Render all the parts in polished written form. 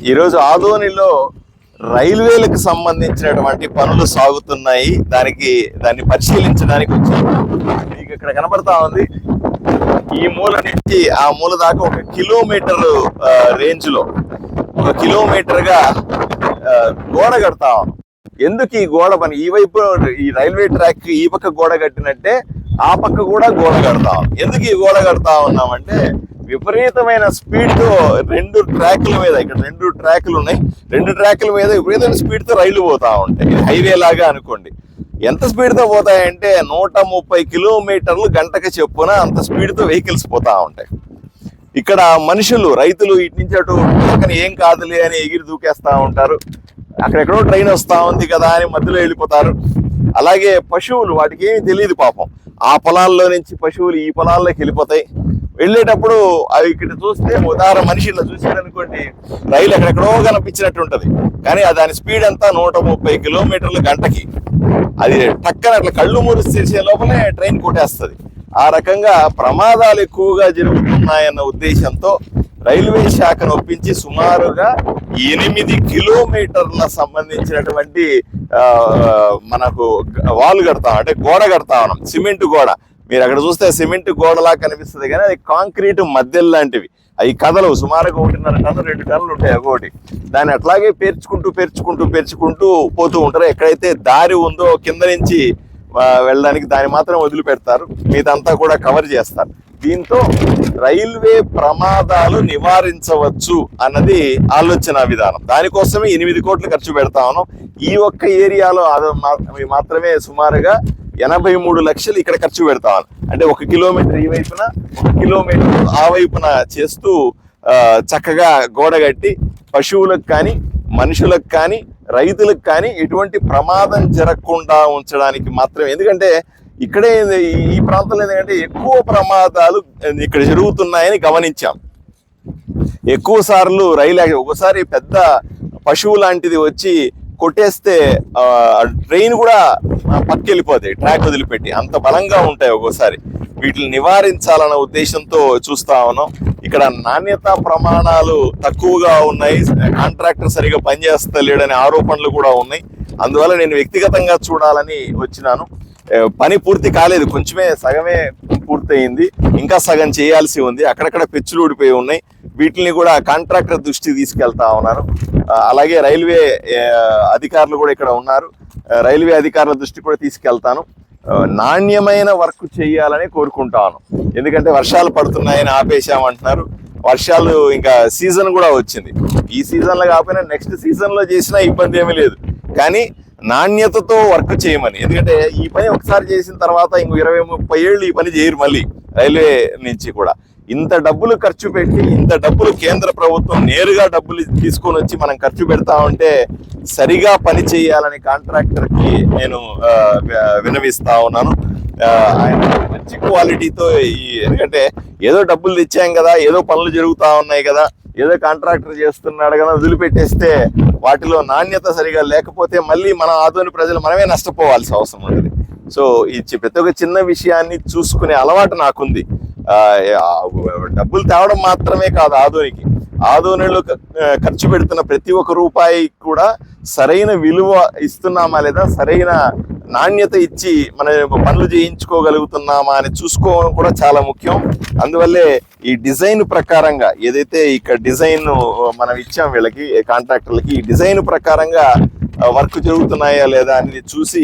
ఈరోజు ఆదోనిలో రైల్వేలకు సంబంధించినటువంటి పనులు సాగుతున్నాయి. దాన్ని పరిశీలించడానికి వచ్చాము. మీకు ఇక్కడ కనబడతా ఉంది, ఈ మూల నుంచి ఆ మూల దాకా 1 కిలోమీటర్ రేంజ్ లో 1 కిలోమీటర్ గా గోడ కడతా ఉన్నాం. ఎందుకు ఈ గోడ పని? ఈ వైపు ఈ రైల్వే ట్రాక్ ఈ పక్క గోడ కట్టినట్టే ఆ పక్క కూడా గోడ కడతా ఉన్నాం. ఎందుకు ఈ గోడ కడతా ఉన్నామంటే, విపరీతమైన స్పీడ్ తో 2 ట్రాక్ల మీద, ఇక్కడ 2 ట్రాక్లు ఉన్నాయి, 2 ట్రాక్ల మీద విపరీతమైన స్పీడ్ తో రైళ్లు పోతా ఉంటాయి. హైవే లాగా అనుకోండి. ఎంత స్పీడ్ తో పోతాయంటే 130 కిలోమీటర్లు గంటకి చెప్పున అంత స్పీడ్ తో వెహికల్స్ పోతా ఉంటాయి. ఇక్కడ మనుషులు, రైతులు ఇటు నుంచి అటు పక్కన ఏం కాదులే అని ఎగిరి దూకేస్తా ఉంటారు. అక్కడెక్కడో ట్రైన్ వస్తా ఉంది కదా అని మధ్యలో వెళ్ళిపోతారు. అలాగే పశువులు, వాటికి ఏమి తెలియదు పాపం. ఆ పొలాల్లో నుంచి పశువులు ఈ పొలాల్లోకి వెళ్ళిపోతాయి. వెళ్ళేటప్పుడు అవి ఇక్కడ చూస్తే ఉదాహరణ మనిషిలో చూసారనుకోండి, రైలు ఎక్కడెక్కడో కనిపించినట్టు ఉంటది. కానీ దాని స్పీడ్ అంతా 130 కిలోమీటర్ల గంటకి. అది టక్కన అట్లా కళ్ళు మూసి చేసే లోపలే ట్రైన్ కొట్టేస్తుంది. ఆ రకంగా ప్రమాదాలు ఎక్కువగా జరుగుతున్నాయన్న ఉద్దేశంతో రైల్వే శాఖను ఒప్పించి సుమారుగా 8 కిలోమీటర్ల సంబంధించినటువంటి మనకు వాల్ కడతాం, అంటే గోడ కడతా ఉన్నాం. సిమెంట్ గోడ. మీరు అక్కడ చూస్తే సిమెంట్ గోడలా కనిపిస్తుంది, కానీ అది కాంక్రీట్ మధ్యలు లాంటివి. అవి కథలు సుమారుగా 1.5 టన్నులు 2 టన్నులు ఉంటాయి ఒకటి. దాన్ని అట్లాగే పేర్చుకుంటూ పోతూ ఉంటారు. ఎక్కడైతే దారి ఉందో కింద నుంచి వెళ్ళడానికి దాన్ని మాత్రం వదిలిపెడతారు, మీదంతా కూడా కవర్ చేస్తారు. దీంతో రైల్వే ప్రమాదాలు నివారించవచ్చు అన్నది ఆలోచన విధానం. దానికోసమే 8 కోట్లు ఖర్చు పెడతా ఉన్నాం. ఈ ఒక్క ఏరియాలో మాత్రమే సుమారుగా 83 లక్షలు ఇక్కడ ఖర్చు పెడతాం. అంటే 1 కిలోమీటర్ ఈ వైపున, 1 కిలోమీటర్ ఆ వైపున చేస్తూ చక్కగా గోడ కట్టి పశువులకు కానీ, మనుషులకు కానీ, రైతులకు కానీ ఎటువంటి ప్రమాదం జరగకుండా ఉంచడానికి మాత్రమే. ఎందుకంటే ఇక్కడే ఈ ప్రాంతంలో ఏంటంటే ఎక్కువ ప్రమాదాలు ఇక్కడ జరుగుతున్నాయని గమనించాం. ఎక్కువ సార్లు రైలు ఒకసారి పెద్ద పశువు లాంటిది వచ్చి కొట్టేస్తే ట్రైన్ కూడా పక్కెళ్ళిపోతాయి, ట్రాక్ వదిలిపెట్టి. అంత బలంగా ఉంటాయి ఒక్కోసారి. వీటిని నివారించాలన్న ఉద్దేశంతో చూస్తా ఉన్నాం. ఇక్కడ నాణ్యతా ప్రమాణాలు తక్కువగా ఉన్నాయి, కాంట్రాక్టర్ సరిగా పనిచేస్తలేడనే ఆరోపణలు కూడా ఉన్నాయి. అందువల్ల నేను వ్యక్తిగతంగా చూడాలని వచ్చినాను. పని పూర్తి కాలేదు, కొంచెమే సగమే పూర్తయింది, ఇంకా సగం చేయాల్సి ఉంది. అక్కడక్కడ పెచ్చులు ఊడిపోయి ఉన్నాయి. వీటిని కూడా కాంట్రాక్టర్ దృష్టికి తీసుకెళ్తా ఉన్నాను. అలాగే రైల్వే అధికారులు కూడా ఇక్కడ ఉన్నారు, రైల్వే అధికారుల దృష్టి కూడా తీసుకెళ్తాను. నాణ్యమైన వర్క్ చేయాలని కోరుకుంటాను. ఎందుకంటే వర్షాలు పడుతున్నాయని ఆపేశామంటున్నారు. వర్షాలు ఇంకా సీజన్ కూడా వచ్చింది. ఈ సీజన్లో కాకపోయినా నెక్స్ట్ సీజన్లో చేసినా ఇబ్బంది ఏమీ లేదు, కానీ నాణ్యతతో వర్క్ చేయమని. ఎందుకంటే ఈ పని ఒకసారి చేసిన తర్వాత ఇంకో 20-30 ఏళ్ళు ఈ పని చేయరు మళ్ళీ రైల్వే నుంచి కూడా. ఇంత డబ్బులు ఖర్చు పెట్టి, ఇంత డబ్బులు కేంద్ర ప్రభుత్వం నేరుగా డబ్బులు తీసుకొని వచ్చి మనం ఖర్చు పెడతా ఉంటే సరిగా పని చేయాలని కాంట్రాక్టర్కి నేను విన్నవిస్తా ఉన్నాను. ఆయన మంచి క్వాలిటీతో ఎందుకంటే ఏదో డబ్బులు తెచ్చాం కదా, ఏదో పనులు జరుగుతూ ఉన్నాయి కదా, ఏదో కాంట్రాక్టర్ చేస్తున్నాడు కదా వదిలిపెట్టేస్తే వాటిలో నాణ్యత సరిగా లేకపోతే మళ్ళీ మన ఆదోని ప్రజలు మనమే నష్టపోవాల్సిన అవసరం ఉంటుంది. సో ఈ ప్రతి ఒక్క చిన్న విషయాన్ని చూసుకునే అలవాటు నాకుంది. డబ్బులు తేవడం మాత్రమే కాదు, ఆదోనిలో ఖర్చు పెడుతున్న ప్రతి ఒక్క రూపాయి కూడా సరైన విలువ ఇస్తున్నామా లేదా, సరైన నాణ్యత ఇచ్చి మన పనులు చేయించుకోగలుగుతున్నామా అని చూసుకోవడం కూడా చాలా ముఖ్యం. అందువల్లే ఈ డిజైన్ ప్రకారంగా ఏదైతే ఇక్కడ డిజైన్ మనం ఇచ్చాం వీళ్ళకి, కాంట్రాక్టర్లకి, ఈ డిజైన్ ప్రకారంగా వర్క్ జరుగుతున్నాయా లేదా అనేది చూసి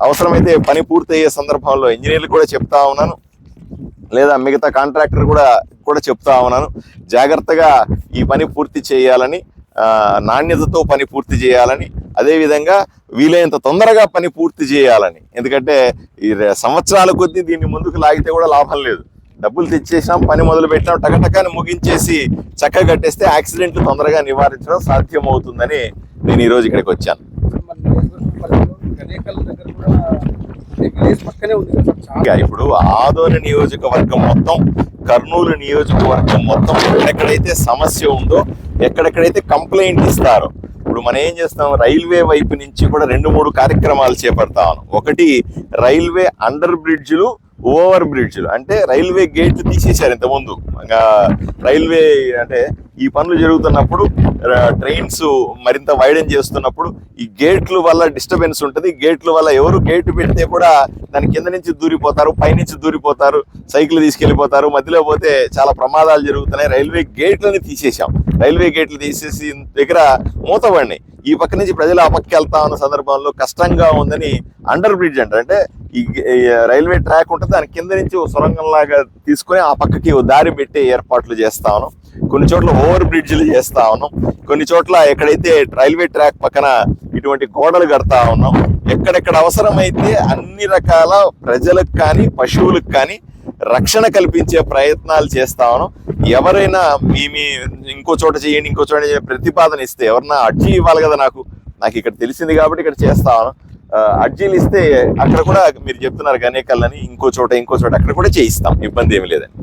అవసరమైతే పని పూర్తయ్యే సందర్భంలో ఇంజనీర్లు కూడా చెప్తా ఉన్నాను, లేదా మిగతా కాంట్రాక్టర్ కూడా చెప్తా ఉన్నాను, జాగ్రత్తగా ఈ పని పూర్తి చేయాలని, నాణ్యతతో పని పూర్తి చేయాలని, అదేవిధంగా వీలైనంత తొందరగా పని పూర్తి చేయాలని. ఎందుకంటే ఈ సంవత్సరాల కొద్దీ దీన్ని ముందుకు లాగితే కూడా లాభం లేదు. డబ్బులు తెచ్చేసాం, పని మొదలు పెట్టాం, టకటకాన్ని ముగించేసి చక్కగా కట్టేస్తే యాక్సిడెంట్లు తొందరగా నివారించడం సాధ్యం అవుతుందని నేను ఈరోజు ఇక్కడికి వచ్చాను. ఇప్పుడు ఆదోని నియోజకవర్గం మొత్తం, కర్నూలు నియోజకవర్గం మొత్తం ఎక్కడెక్కడైతే సమస్య ఉందో, ఎక్కడెక్కడైతే కంప్లైంట్ ఇస్తారో, ఇప్పుడు మనం ఏం చేస్తాం, రైల్వే వైపు నుంచి కూడా 2-3 కార్యక్రమాలు చేపడతాం. ఒకటి రైల్వే అండర్ బ్రిడ్జ్లు, ఓవర్ బ్రిడ్జ్లు. అంటే రైల్వే గేట్లు తీసేశారు ఇంతకుముందు. రైల్వే అంటే ఈ పనులు జరుగుతున్నప్పుడు ట్రైన్స్ మరింత వైడెన్ చేస్తున్నప్పుడు ఈ గేట్ల వల్ల డిస్టర్బెన్స్ ఉంటుంది. గేట్ల వల్ల ఎవరు గేట్ పెడితే కూడా దాని కింద నుంచి దూరిపోతారు, పైనుంచి దూరిపోతారు, సైకిల్ తీసుకెళ్లిపోతారు, మధ్యలో పోతే చాలా ప్రమాదాలు జరుగుతున్నాయి. రైల్వే గేట్లని తీసేసాం. రైల్వే గేట్లు తీసేసి దగ్గర మూతపడినాయి. ఈ పక్క నుంచి ప్రజలు ఆ పక్కకి వెళ్తా ఉన్న సందర్భంలో కష్టంగా ఉందని అండర్ బ్రిడ్జ్ అంటే ఈ రైల్వే ట్రాక్ ఉంటుంది, దాని కింద నుంచి ఓ సొరంగం లాగా తీసుకొని ఆ పక్కకి ఓ దారి పెట్టే ఏర్పాట్లు చేస్తా ఉన్నాం. కొన్ని చోట్ల ఓవర్ బ్రిడ్జ్లు చేస్తా ఉన్నాం. కొన్ని చోట్ల ఎక్కడైతే రైల్వే ట్రాక్ పక్కన ఇటువంటి గోడలు కడతా ఉన్నాం. ఎక్కడెక్కడ అవసరమైతే అన్ని రకాల ప్రజలకు కానీ పశువులకు కానీ రక్షణ కల్పించే ప్రయత్నాలు చేస్తా ఉన్నాం. ఎవరైనా మీ ఇంకో చోట చేయండి, ఇంకో చోట ప్రతిపాదన ఇస్తే ఎవరన్నా అర్జీ ఇవ్వాలి కదా, నాకు ఇక్కడ తెలిసింది కాబట్టి ఇక్కడ చేస్తా ఉన్నాం. అర్జీలు ఇస్తే అక్కడ కూడా మీరు చెప్తున్నారు గనేకల్లని ఇంకో చోట అక్కడ కూడా చేయిస్తాం, ఇబ్బంది ఏమి లేదండి.